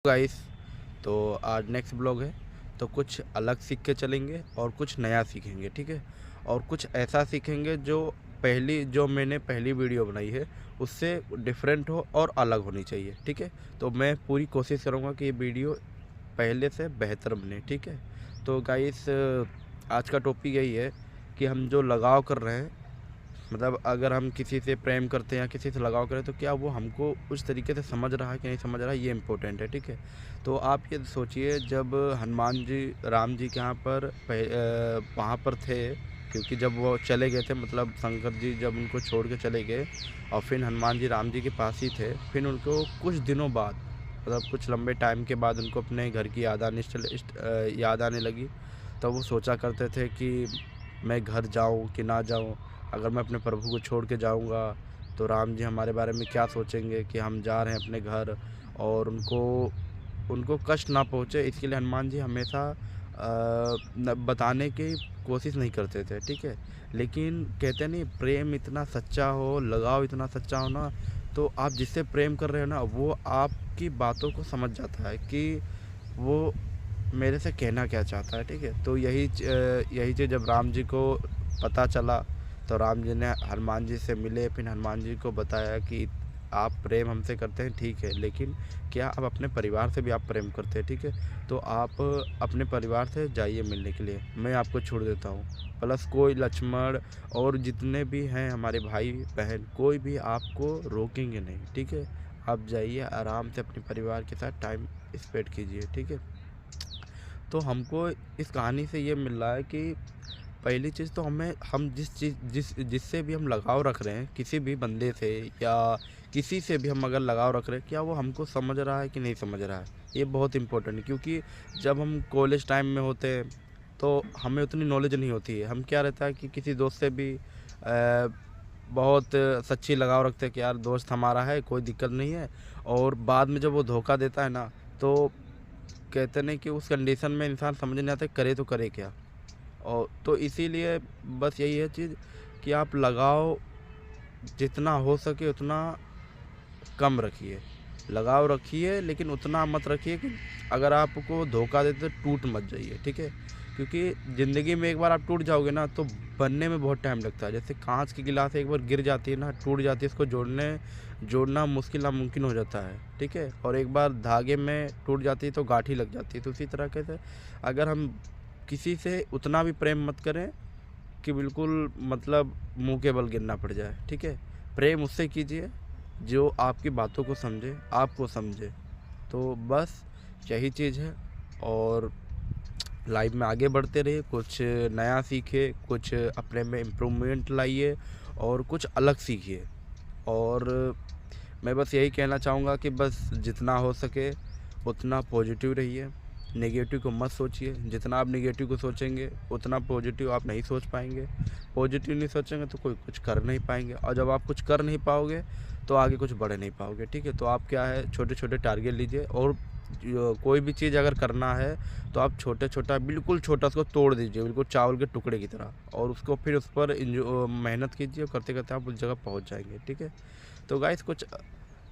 Guys, तो आज next blog है। तो कुछ अलग सीख के चलेंगे और कुछ नया सीखेंगे, ठीक है। और कुछ ऐसा सीखेंगे जो मैंने पहली वीडियो बनाई है उससे डिफरेंट हो और अलग होनी चाहिए, ठीक है। तो मैं पूरी कोशिश करूँगा कि ये वीडियो पहले से बेहतर बने, ठीक है। तो गाइस, आज का टॉपिक यही है कि हम जो लगाव कर रहे हैं, मतलब अगर हम किसी से प्रेम करते हैं या किसी से लगाव करें तो क्या वो हमको उस तरीके से समझ रहा है कि नहीं समझ रहा है, ये इम्पोर्टेंट है, ठीक है। तो आप ये सोचिए, जब हनुमान जी राम जी के यहाँ पर वहाँ पर थे, क्योंकि जब वो चले गए थे, मतलब शंकर जी जब उनको छोड़ के चले गए और फिर हनुमान जी राम जी के पास ही थे, फिर उनको कुछ दिनों बाद, मतलब कुछ लंबे टाइम के बाद उनको अपने घर की याद आने लगी। तो वो सोचा करते थे कि मैं घर जाऊं कि ना जाऊं, अगर मैं अपने प्रभु को छोड़ के जाऊंगा तो राम जी हमारे बारे में क्या सोचेंगे कि हम जा रहे हैं अपने घर, और उनको कष्ट ना पहुंचे, इसके लिए हनुमान जी हमेशा बताने की कोशिश नहीं करते थे, ठीक है। लेकिन कहते नहीं, प्रेम इतना सच्चा हो, लगाव इतना सच्चा हो ना, तो आप जिससे प्रेम कर रहे हो ना, वो आपकी बातों को समझ जाता है कि वो मेरे से कहना क्या चाहता है, ठीक है। तो यही चीज़ जब राम जी को पता चला, तो राम जी ने हनुमान जी से मिले, फिर हनुमान जी को बताया कि आप प्रेम हमसे करते हैं, ठीक है, लेकिन क्या आप अपने परिवार से भी आप प्रेम करते हैं, ठीक है। तो आप अपने परिवार से जाइए मिलने के लिए, मैं आपको छोड़ देता हूँ। प्लस कोई लक्ष्मण और जितने भी हैं हमारे भाई बहन, कोई भी आपको रोकेंगे नहीं, ठीक है। आप जाइए आराम से अपने परिवार के साथ टाइम स्पेंड कीजिए, ठीक है। तो हमको इस कहानी से ये मिल रहा है कि पहली चीज़ तो हम जिससे भी हम लगाव रख रहे हैं, किसी भी बंदे से या किसी से भी हम अगर लगाव रख रहे हैं, क्या वो हमको समझ रहा है कि नहीं समझ रहा है, ये बहुत इंपॉर्टेंट है। क्योंकि जब हम कॉलेज टाइम में होते हैं तो हमें उतनी नॉलेज नहीं होती है, हम क्या रहता है कि किसी दोस्त से भी बहुत सच्ची लगाव रखते हैं कि यार दोस्त हमारा है, कोई दिक्कत नहीं है। और बाद में जब वो धोखा देता है ना, तो कहते नहीं कि उस कंडीशन में इंसान समझ नहीं आता करे तो करे क्या। और तो इसीलिए बस यही है चीज़ कि आप लगाव जितना हो सके उतना कम रखिए, लगाव रखिए लेकिन उतना मत रखिए कि अगर आपको धोखा देते तो टूट मत जाइए, ठीक है। क्योंकि ज़िंदगी में एक बार आप टूट जाओगे ना तो बनने में बहुत टाइम लगता है। जैसे कांच की गिलास एक बार गिर जाती है ना, टूट जाती है, इसको जोड़ना मुश्किल नामुमकिन हो जाता है, ठीक है। और एक बार धागे में टूट जाती है तो गांठी लग जाती है। तो उसी तरह से अगर हम किसी से उतना भी प्रेम मत करें कि बिल्कुल मतलब मुंह के बल गिरना पड़ जाए, ठीक है। प्रेम उससे कीजिए जो आपकी बातों को समझे, आपको समझे। तो बस यही चीज़ है। और लाइफ में आगे बढ़ते रहिए, कुछ नया सीखिए, कुछ अपने में इम्प्रूवमेंट लाइए और कुछ अलग सीखिए। और मैं बस यही कहना चाहूँगा कि बस जितना हो सके उतना पॉजिटिव रहिए, नेगेटिव को मत सोचिए। जितना आप नेगेटिव को सोचेंगे उतना पॉजिटिव आप नहीं सोच पाएंगे, पॉजिटिव नहीं सोचेंगे तो कोई कुछ कर नहीं पाएंगे, और जब आप कुछ कर नहीं पाओगे तो आगे कुछ बढ़ नहीं पाओगे, ठीक है। तो आप क्या है, छोटे छोटे टारगेट लीजिए, और कोई भी चीज़ अगर करना है तो आप बिल्कुल छोटा उसको तोड़ दीजिए, बिल्कुल चावल के टुकड़े की तरह, और उसको फिर उस पर मेहनत कीजिए, करते करते आप उस जगह पहुंच जाएंगे, ठीक है। तो गाइस, कुछ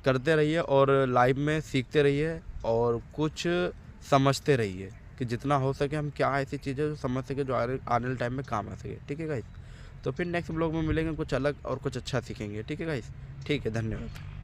करते रहिए और लाइफ में सीखते रहिए और कुछ समझते रहिए कि जितना हो सके हम क्या ऐसी चीज़ें जो समझ सके, जो आने वाले टाइम में काम आ सके, ठीक है गाइस। तो फिर नेक्स्ट ब्लॉग में मिलेंगे, कुछ अलग और कुछ अच्छा सीखेंगे, ठीक है गाइस। ठीक है, धन्यवाद।